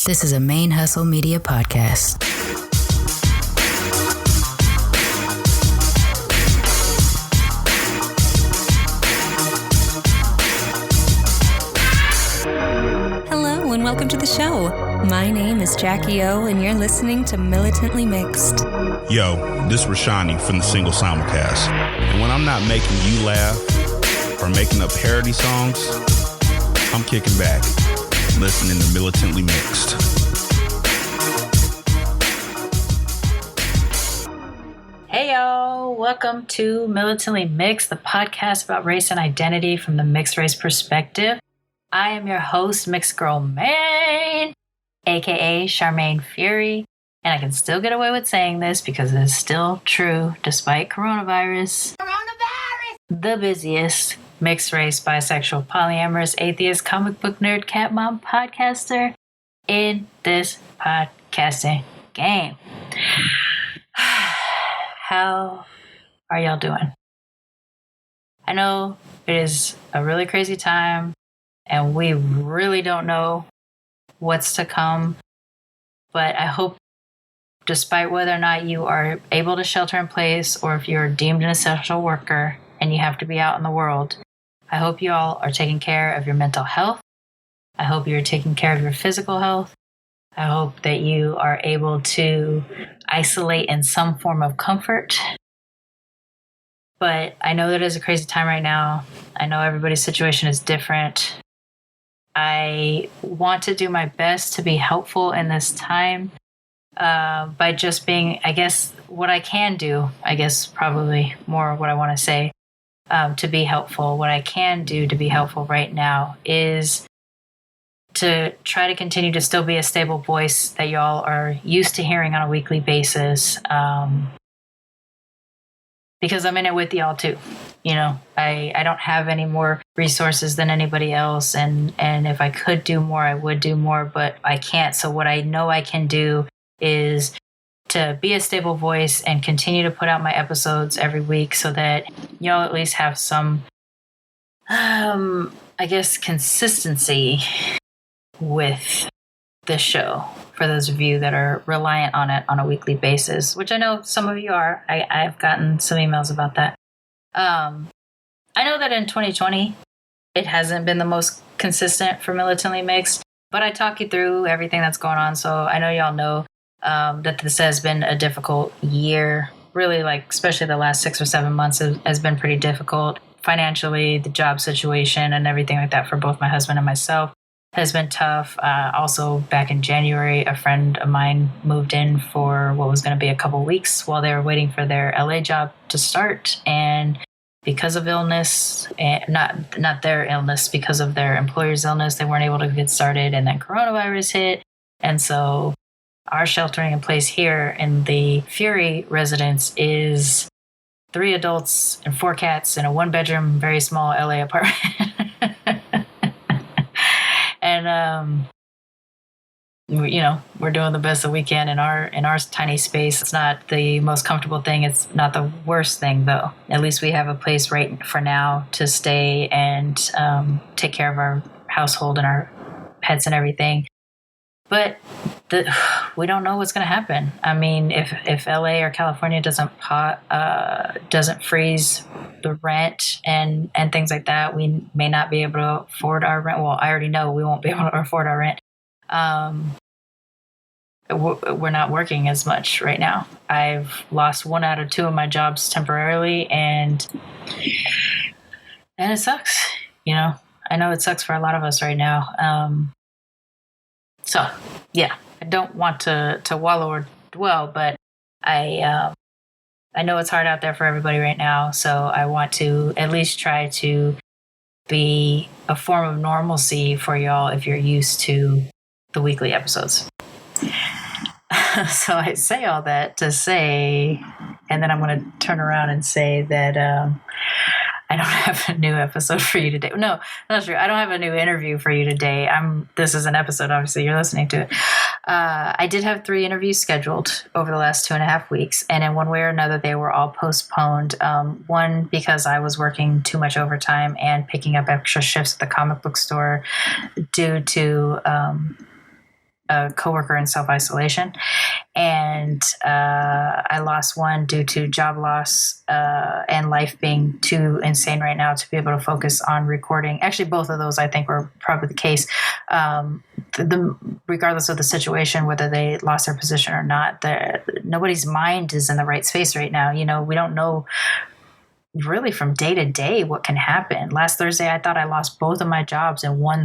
This is a Main Hustle Media podcast. Hello and welcome to the show. My name is Jackie O and you're listening to Militantly Mixed. Yo, this is Rashani from the Single Simulcast. And when I'm not making you laugh or making up parody songs, I'm kicking back, listening to Militantly Mixed. Hey y'all, welcome to Militantly Mixed, the podcast about race and identity from the mixed race perspective. I am your host, Mixed Girl Maine, aka Charmaine Fury, and I can still get away with saying this because it is still true despite coronavirus. The busiest mixed race, bisexual, polyamorous, atheist, comic book nerd, cat mom podcaster in this podcasting game. How are y'all doing? I know it is a really crazy time and we really don't know what's to come, but I hope despite whether or not you are able to shelter in place or if you're deemed an essential worker and you have to be out in the world, I hope you all are taking care of your mental health. I hope you're taking care of your physical health. I hope that you are able to isolate in some form of comfort. But I know that it's a crazy time right now. I know everybody's situation is different. I want to do my best to be helpful in this time by just being, I guess, what I can do, I guess probably more what I want to say to be helpful. What I can do to be helpful right now is to try to continue to still be a stable voice that y'all are used to hearing on a weekly basis, because I'm in it with y'all too. You know, I don't have any more resources than anybody else, and if I could do more, I would do more, but I can't. So what I know I can do is to be a stable voice and continue to put out my episodes every week so that y'all at least have some, I guess, consistency with the show for those of you that are reliant on it on a weekly basis, which I know some of you are. I've gotten some emails about that. I know that in 2020, it hasn't been the most consistent for Militantly Mixed, but I talk you through everything that's going on. So I know y'all know that this has been a difficult year. Really, like, especially the last 6 or 7 months has been pretty difficult financially. The job situation and everything like that for both my husband and myself has been tough. Also, back in January, a friend of mine moved in for what was going to be a couple weeks while they were waiting for their LA job to start. And because of illness, and not their illness, because of their employer's illness, they weren't able to get started. And then coronavirus hit. And so our sheltering in place here in the Fury residence is 3 adults and 4 cats in a 1-bedroom, very small LA apartment. And, you know, we're doing the best that we can in our tiny space. It's not the most comfortable thing. It's not the worst thing, though. At least we have a place right for now to stay and take care of our household and our pets and everything. But we don't know what's going to happen. I mean, if LA or California doesn't freeze the rent and things like that, we may not be able to afford our rent. Well, I already know we won't be able to afford our rent. We're not working as much right now. I've lost 1 out of 2 of my jobs temporarily, and it sucks. You know, I know it sucks for a lot of us right now. So, yeah, I don't want to wallow or dwell, but I know it's hard out there for everybody right now. So I want to at least try to be a form of normalcy for y'all if you're used to the weekly episodes. So I say all that to say, and then I'm going to turn around and say that I don't have a new episode for you today. No, that's true. I don't have a new interview for you today. This is an episode, obviously, you're listening to it. I did have 3 interviews scheduled over the last 2.5 weeks, and in one way or another, they were all postponed. One, because I was working too much overtime and picking up extra shifts at the comic book store due to a coworker in self-isolation, and I lost one due to job loss and life being too insane right now to be able to focus on recording. Actually, both of those I think were probably the case. Regardless of the situation, whether they lost their position or not, nobody's mind is in the right space right now. We don't know really from day to day what can happen. Last Thursday, I thought I lost both of my jobs in one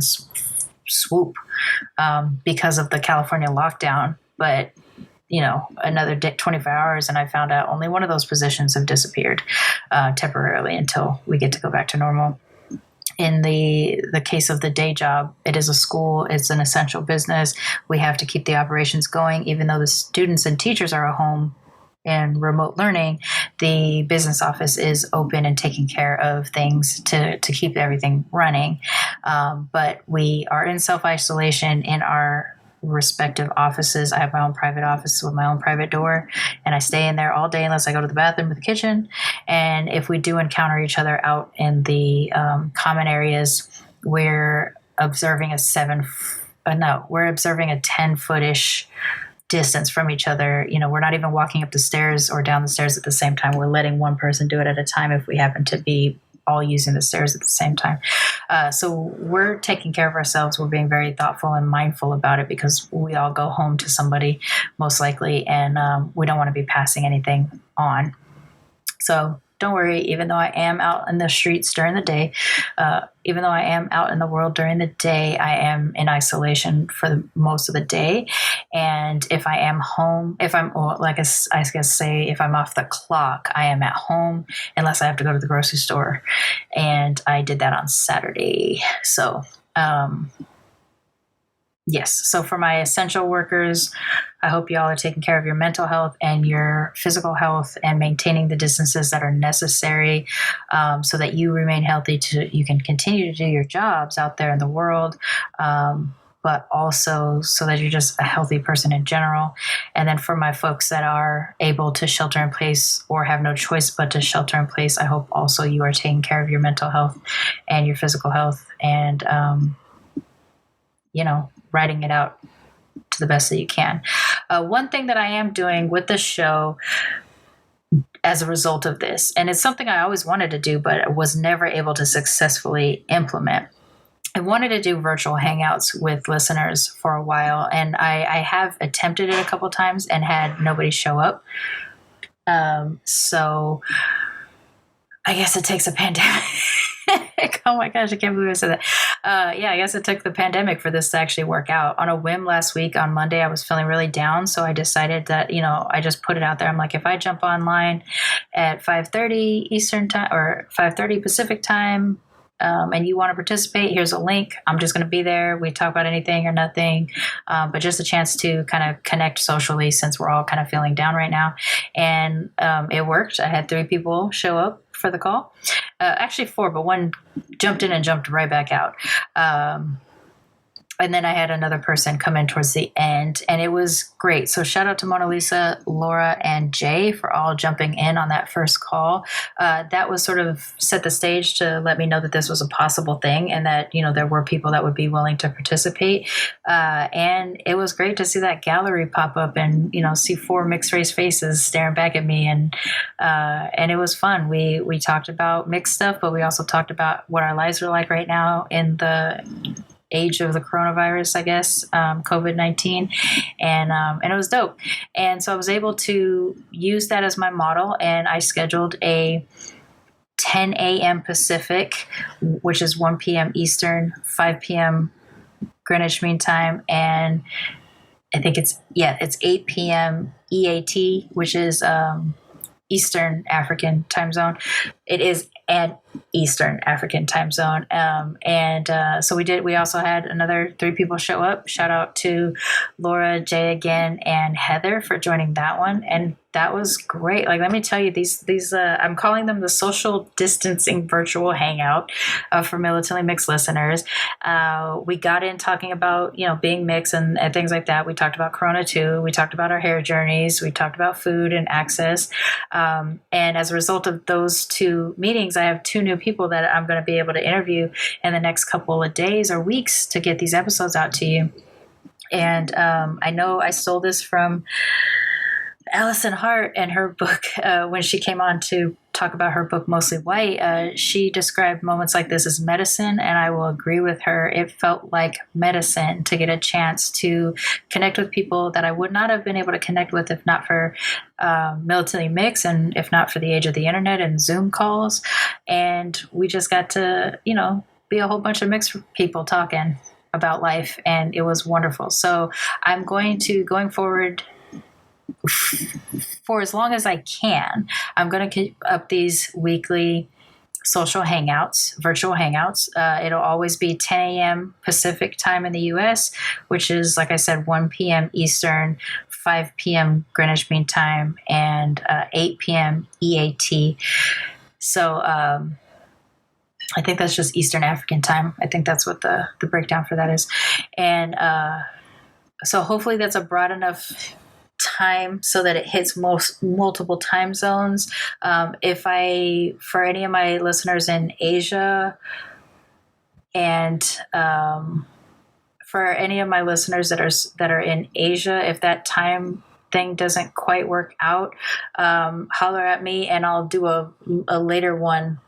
swoop because of the California lockdown. But, another 24 hours and I found out only one of those positions have disappeared temporarily until we get to go back to normal. In the case of the day job, it is a school. It's an essential business. We have to keep the operations going, even though the students and teachers are at home and remote learning. The business office is open and taking care of things to keep everything running. But we are in self-isolation in our respective offices. I have my own private office with my own private door, and I stay in there all day unless I go to the bathroom or the kitchen. And if we do encounter each other out in the common areas, we're observing a 10-foot-ish distance from each other. We're not even walking up the stairs or down the stairs at the same time. We're letting one person do it at a time if we happen to be all using the stairs at the same time. So we're taking care of ourselves. We're being very thoughtful and mindful about it because we all go home to somebody most likely, and we don't want to be passing anything on. So don't worry, even though I am out in the streets during the day, even though I am out in the world during the day, I am in isolation for most of the day. And if I am home, if I'm off the clock, I am at home unless I have to go to the grocery store. And I did that on Saturday. So, yes. So for my essential workers, I hope y'all are taking care of your mental health and your physical health and maintaining the distances that are necessary so that you remain healthy you can continue to do your jobs out there in the world, but also so that you're just a healthy person in general. And then for my folks that are able to shelter in place or have no choice but to shelter in place, I hope also you are taking care of your mental health and your physical health and, writing it out to the best that you can. One thing that I am doing with the show as a result of this, and it's something I always wanted to do, but was never able to successfully implement. I wanted to do virtual hangouts with listeners for a while, and I have attempted it a couple times and had nobody show up. So I guess it takes a pandemic. Oh my gosh, I can't believe I said that. I guess it took the pandemic for this to actually work out. On a whim last week on Monday, I was feeling really down. So I decided that, I just put it out there. I'm like, if I jump online at 5:30 Eastern time or 5:30 Pacific time, and you want to participate, here's a link. I'm just going to be there. We talk about anything or nothing, but just a chance to kind of connect socially since we're all kind of feeling down right now. And it worked. I had 3 people show up for the call. Actually 4, but one jumped in and jumped right back out. And then I had another person come in towards the end, and it was great. So shout out to Mona Lisa, Laura, and Jay for all jumping in on that first call. That was sort of set the stage to let me know that this was a possible thing and that, there were people that would be willing to participate. And it was great to see that gallery pop up and, see 4 mixed race faces staring back at me. And it was fun. We talked about mixed stuff, but we also talked about what our lives are like right now in the age of the coronavirus, I guess, COVID-19. And it was dope. And so I was able to use that as my model, and I scheduled a 10 a.m. Pacific, which is 1 p.m. Eastern, 5 p.m. Greenwich Mean Time, and I think it's 8 p.m. EAT, which is Eastern African time zone. It is an Eastern African time zone. So we also had another 3 people show up. Shout out to Laura, Jay again, and Heather for joining that one. And that was great. Like, let me tell you, these I'm calling them the social distancing virtual hangout for Militantly Mixed listeners. We got in talking about, being mixed and things like that. We talked about Corona too. We talked about our hair journeys. We talked about food and access. And as a result of those 2 meetings, I have 2 new people that I'm going to be able to interview in the next couple of days or weeks to get these episodes out to you. And I know I stole this from Allison Hart and her book, when she came on to talk about her book, Mostly White. She described moments like this as medicine, and I will agree with her. It felt like medicine to get a chance to connect with people that I would not have been able to connect with if not for Militantly Mixed, and if not for the age of the internet and Zoom calls. And we just got to, be a whole bunch of mixed people talking about life, and it was wonderful. So I'm going forward, for as long as I can, I'm going to keep up these weekly social hangouts, virtual hangouts. It'll always be 10 a.m. Pacific time in the U.S., which is, like I said, 1 p.m. Eastern, 5 p.m. Greenwich Mean Time, and 8 p.m. EAT. So I think that's just Eastern African time. I think that's what the breakdown for that is. And so hopefully that's a broad enough time so that it hits multiple time zones. For any of my listeners in Asia, and for any of my listeners that are in Asia, if that time thing doesn't quite work out, holler at me and I'll do a later one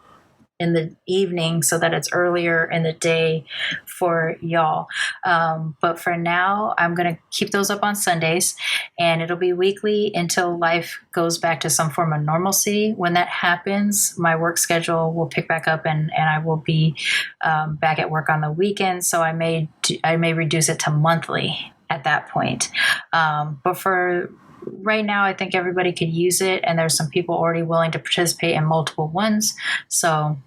in the evening so that it's earlier in the day for y'all. But for now, I'm going to keep those up on Sundays, and it'll be weekly until life goes back to some form of normalcy. When that happens, my work schedule will pick back up, and I will be back at work on the weekends. So I may reduce it to monthly at that point. But for right now, I think everybody could use it, and there's some people already willing to participate in multiple ones. So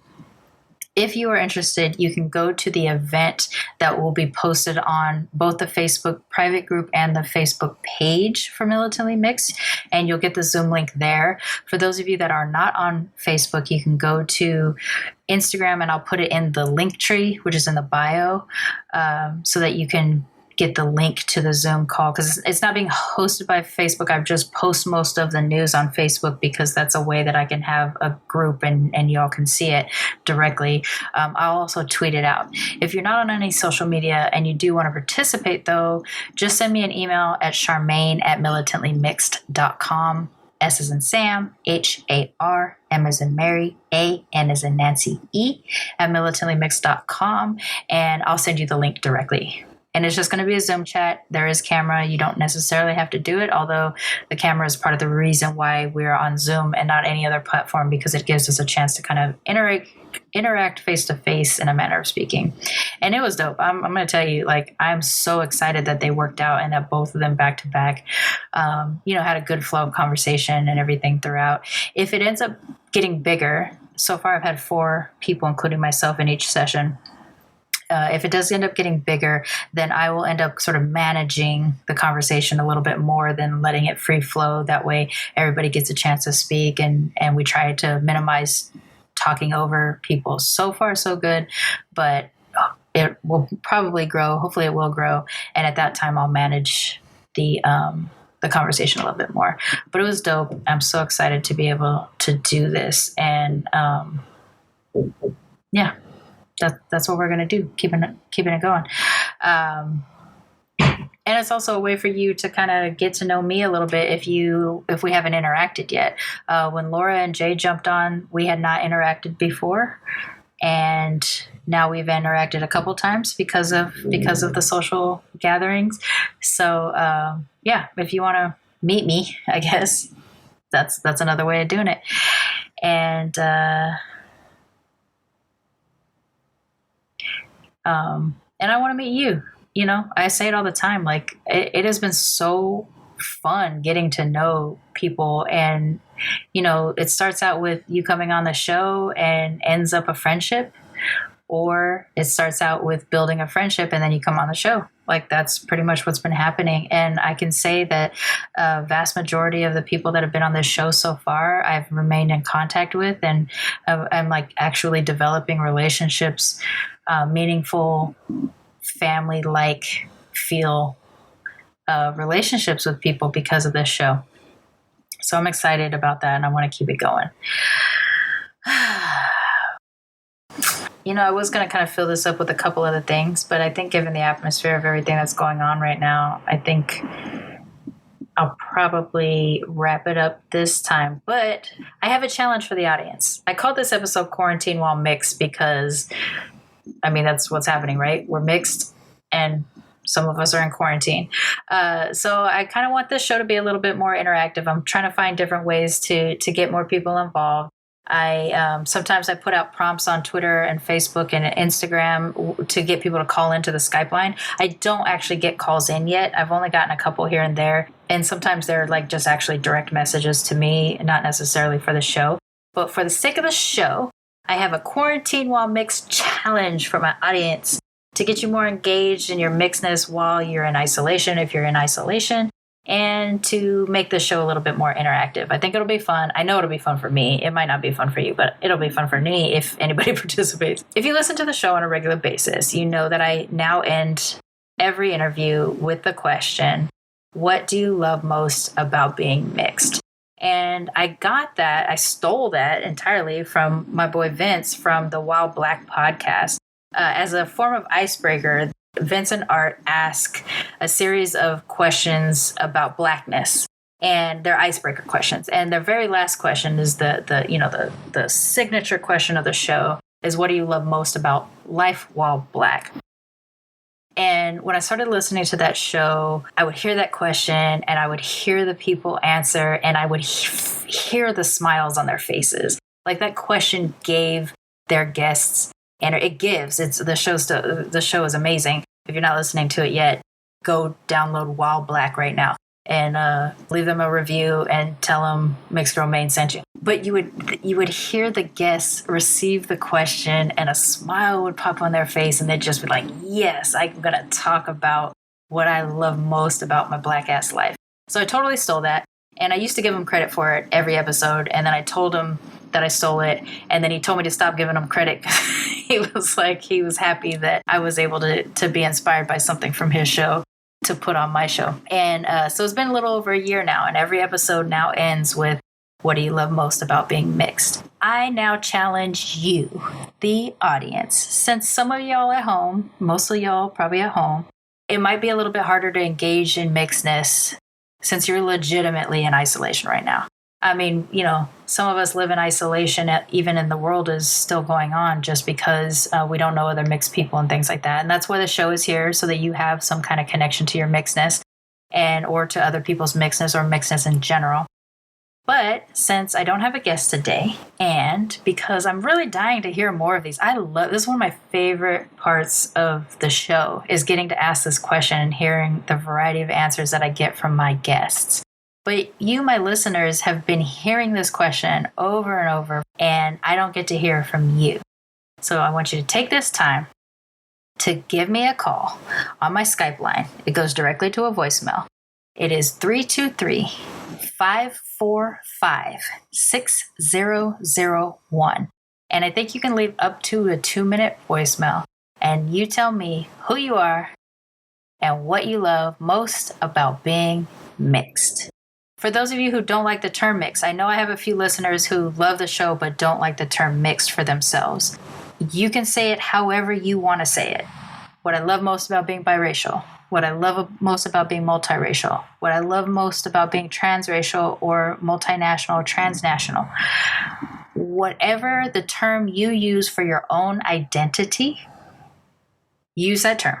if you are interested, you can go to the event that will be posted on both the Facebook private group and the Facebook page for Militantly Mixed, and you'll get the Zoom link there. For those of you that are not on Facebook, you can go to Instagram, and I'll put it in the link tree, which is in the bio, so that you can get the link to the Zoom call, because it's not being hosted by Facebook. I've just post most of the news on Facebook because that's a way that I can have a group and y'all can see it directly. I'll also tweet it out. If you're not on any social media and you do want to participate, though, just send me an email at charmaine@militantlymixed.com. S as in Sam, HAR, M as in Mary, A, N as in Nancy, E, at militantlymixed.com, and I'll send you the link directly. And it's just going to be a Zoom chat. There is camera. You don't necessarily have to do it, although the camera is part of the reason why we're on Zoom and not any other platform, because it gives us a chance to kind of interact face-to-face in a manner of speaking. And it was dope. I'm going to tell you, I'm so excited that they worked out and that both of them back-to-back, had a good flow of conversation and everything throughout. If it ends up getting bigger, so far I've had 4 people, including myself, in each session. If it does end up getting bigger, then I will end up sort of managing the conversation a little bit more than letting it free flow. That way everybody gets a chance to speak, and we try to minimize talking over people. So far, so good, but it will probably grow. Hopefully it will grow. And at that time, I'll manage the conversation a little bit more. But it was dope. I'm so excited to be able to do this. And yeah. That's what we're going to do, keeping it going. And it's also a way for you to kind of get to know me a little bit if we haven't interacted yet. When Laura and Jay jumped on, we had not interacted before, and now we've interacted a couple times because of the social gatherings. So if you want to meet me, I guess that's another way of doing it. And and I want to meet you. I say it all the time. It has been so fun getting to know people, and it starts out with you coming on the show and ends up a friendship, or it starts out with building a friendship and then you come on the show. That's pretty much what's been happening. And I can say that a vast majority of the people that have been on this show so far, I've remained in contact with, and I'm actually developing relationships, meaningful, family-like feel relationships with people because of this show. So I'm excited about that, and I want to keep it going. I was going to kind of fill this up with a couple other things, but I think given the atmosphere of everything that's going on right now, I think I'll probably wrap it up this time. But I have a challenge for the audience. I called this episode Quarantine While Mixed because, that's what's happening, right? We're mixed and some of us are in quarantine. So I kind of want this show to be a little bit more interactive. I'm trying to find different ways to get more people involved. Sometimes I put out prompts on Twitter and Facebook and Instagram to get people to call into the Skype line. I don't actually get calls in yet. I've only gotten a couple here and there. And sometimes they're like just actually direct messages to me, not necessarily for the show. But for the sake of the show, I have a Quarantine While Mixed challenge for my audience to get you more engaged in your mixedness while you're in isolation, if you're in isolation, and to make the show a little bit more interactive. I think it'll be fun. I know it'll be fun for me. It might not be fun for you, but it'll be fun for me if anybody participates. If you listen to the show on a regular basis, you know that I now end every interview with the question, what do you love most about being mixed? And I stole that entirely from my boy Vince from the Wild Black podcast. As a form of icebreaker, Vince and Art ask a series of questions about Blackness, and they're icebreaker questions. And their very last question is the signature question of the show is, what do you love most about life while Black? And when I started listening to that show, I would hear that question and I would hear the people answer and I would hear the smiles on their faces. Like that question gave their guests, and the show is amazing. If you're not listening to it yet, go download Wild Black right now and leave them a review and tell them Mixed Girl Maine sent you. But you would hear the guests receive the question and a smile would pop on their face and they'd just be like, yes, I'm going to talk about what I love most about my Black ass life. So I totally stole that. And I used to give him credit for it every episode. And then I told him that I stole it. And then he told me to stop giving him credit. He was happy that I was able to be inspired by something from his show to put on my show. And so it's been a little over a year now. And every episode now ends with, what do you love most about being mixed? I now challenge you, the audience, since some of y'all at home, most of y'all probably at home, it might be a little bit harder to engage in mixedness since you're legitimately in isolation right now. Some of us live in isolation, even in the world is still going on just because we don't know other mixed people and things like that. And that's why the show is here, so that you have some kind of connection to your mixedness or to other people's mixedness or mixedness in general. But since I don't have a guest today, and because I'm really dying to hear more of these, this is one of my favorite parts of the show, is getting to ask this question and hearing the variety of answers that I get from my guests. But you, my listeners, have been hearing this question over and over, and I don't get to hear from you. So I want you to take this time to give me a call on my Skype line. It goes directly to a voicemail. It is 323-545-6001. And I think you can leave up to a 2-minute voicemail. And you tell me who you are and what you love most about being mixed. For those of you who don't like the term mixed, I know I have a few listeners who love the show but don't like the term mixed for themselves. You can say it however you want to say it. What I love most about being biracial. What I love most about being multiracial. What I love most about being transracial or multinational or transnational. Whatever the term you use for your own identity, use that term.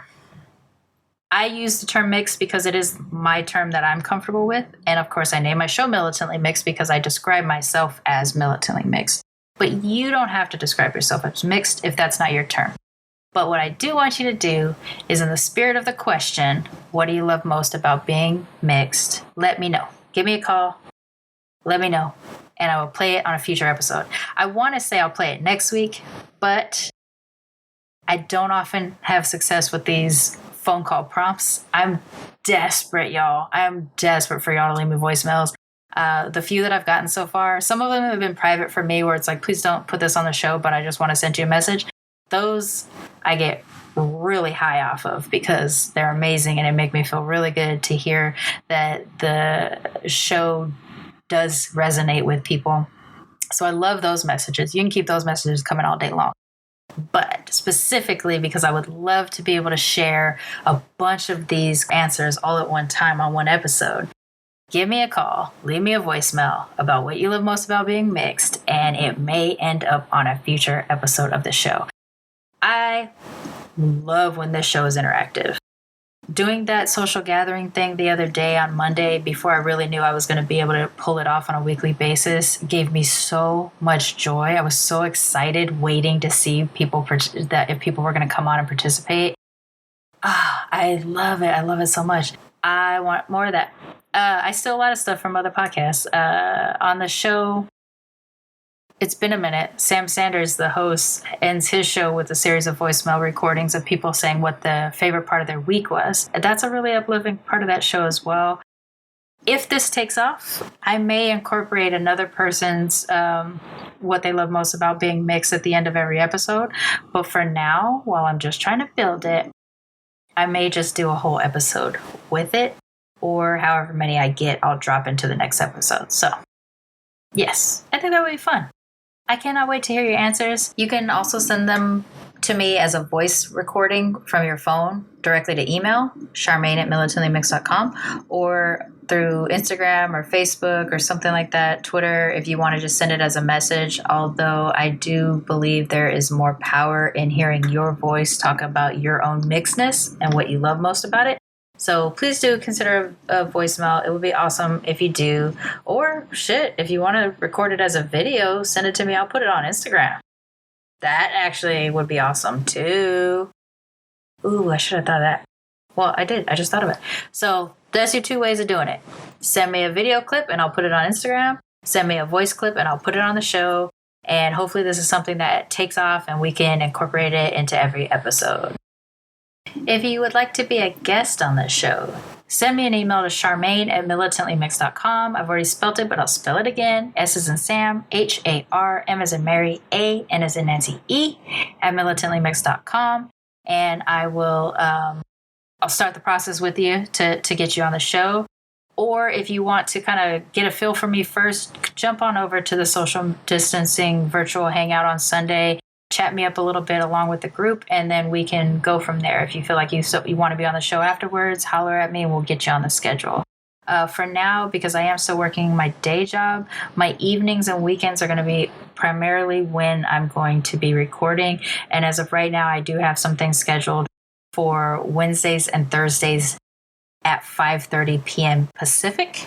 I use the term mixed because it is my term that I'm comfortable with. And of course, I name my show Militantly Mixed because I describe myself as militantly mixed. But you don't have to describe yourself as mixed if that's not your term. But what I do want you to do is, in the spirit of the question, what do you love most about being mixed? Let me know. Give me a call. Let me know. And I will play it on a future episode. I want to say I'll play it next week, but I don't often have success with these phone call prompts. I'm desperate, y'all. I'm desperate for y'all to leave me voicemails. The few that I've gotten so far, some of them have been private for me where it's like, please don't put this on the show, but I just want to send you a message. Those I get really high off of because they're amazing and it make me feel really good to hear that the show does resonate with people. So I love those messages. You can keep those messages coming all day long. but specifically because I would love to be able to share a bunch of these answers all at one time on one episode. Give me a call, leave me a voicemail about what you love most about being mixed, and it may end up on a future episode of the show. I love when this show is interactive. Doing that social gathering thing the other day on Monday, before I really knew I was going to be able to pull it off on a weekly basis, gave me so much joy. I was so excited waiting to see people that if people were going to come on and participate. I love it. I love it so much. I want more of that. I steal a lot of stuff from other podcasts. On the show, it's been a minute. Sam Sanders, the host, ends his show with a series of voicemail recordings of people saying what the favorite part of their week was. That's a really uplifting part of that show as well. If this takes off, I may incorporate another person's what they love most about being mixed at the end of every episode. But for now, while I'm just trying to build it, I may just do a whole episode with it, or however many I get, I'll drop into the next episode. So, yes, I think that would be fun. I cannot wait to hear your answers. You can also send them to me as a voice recording from your phone directly to email, charmaine@militantlymixed.com, or through Instagram or Facebook or something like that, Twitter, if you want to just send it as a message. Although I do believe there is more power in hearing your voice talk about your own mixedness and what you love most about it. So please do consider a voicemail. It would be awesome if you do. Or shit, if you want to record it as a video, send it to me. I'll put it on Instagram. That actually would be awesome too. Ooh, I should have thought of that. Well, I did. I just thought of it. So that's your two ways of doing it. Send me a video clip and I'll put it on Instagram. Send me a voice clip and I'll put it on the show. And hopefully this is something that takes off and we can incorporate it into every episode. If you would like to be a guest on this show, send me an email to charmaine@militantlymixed.com. I've already spelled it, but I'll spell it again. S as in Sam, H-A-R, M as in Mary, A, N as in Nancy, E, @militantlymixed.com. And I will, I'll start the process with you to get you on the show. Or if you want to kind of get a feel for me first, jump on over to the social distancing virtual hangout on Sunday. Chat me up a little bit along with the group, and then we can go from there. If you feel like you want to be on the show afterwards, holler at me and we'll get you on the schedule. For now, because I am still working my day job, my evenings and weekends are going to be primarily when I'm going to be recording. And as of right now, I do have some things scheduled for Wednesdays and Thursdays at 5:30 p.m. Pacific,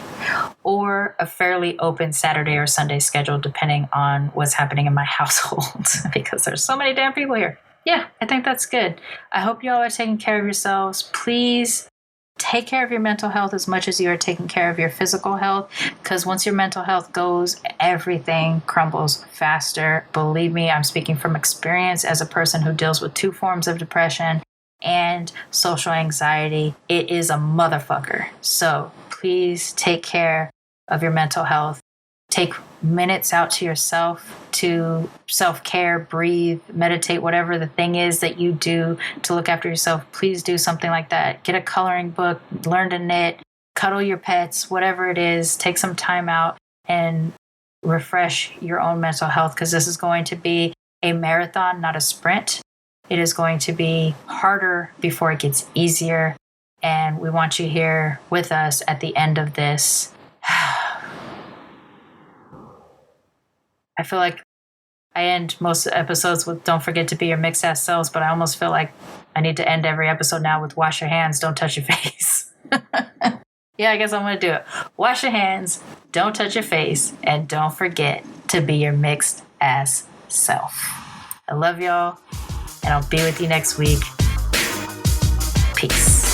or a fairly open Saturday or Sunday schedule depending on what's happening in my household because there's so many damn people here. Yeah, I think that's good. I hope you all are taking care of yourselves. Please take care of your mental health as much as you are taking care of your physical health, because once your mental health goes, everything crumbles faster. Believe me, I'm speaking from experience as a person who deals with 2 forms of depression and social anxiety. It is a motherfucker. So please take care of your mental health. Take minutes out to yourself to self-care, breathe, meditate, whatever the thing is that you do to look after yourself. Please do something like that. Get a coloring book, learn to knit, cuddle your pets, whatever it is. Take some time out and refresh your own mental health, because this is going to be a marathon, not a sprint. It is going to be harder before it gets easier. And we want you here with us at the end of this. I feel like I end most episodes with "don't forget to be your mixed ass selves," but I almost feel like I need to end every episode now with "wash your hands, don't touch your face." Yeah, I guess I'm going to do it. Wash your hands, don't touch your face, and don't forget to be your mixed ass self. I love y'all. And I'll be with you next week. Peace.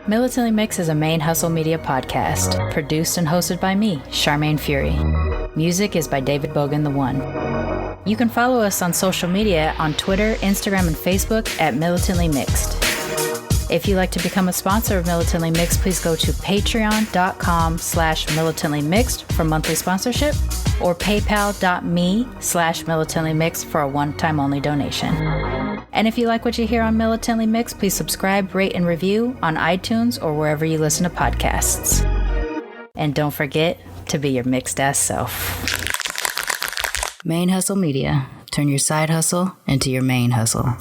Militantly Mixed is a Main Hustle Media podcast, produced and hosted by me, Charmaine Fury. Music is by David Bogan the One. You can follow us on social media on Twitter, Instagram, and Facebook at Militantly Mixed. If you'd like to become a sponsor of Militantly Mixed, please go to patreon.com/militantlymixed for monthly sponsorship, or paypal.me/militantlymixed for a one-time only donation. And if you like what you hear on Militantly Mixed, please subscribe, rate, and review on iTunes or wherever you listen to podcasts. And don't forget, to be your mixed ass self. Main Hustle Media. Turn your side hustle into your main hustle.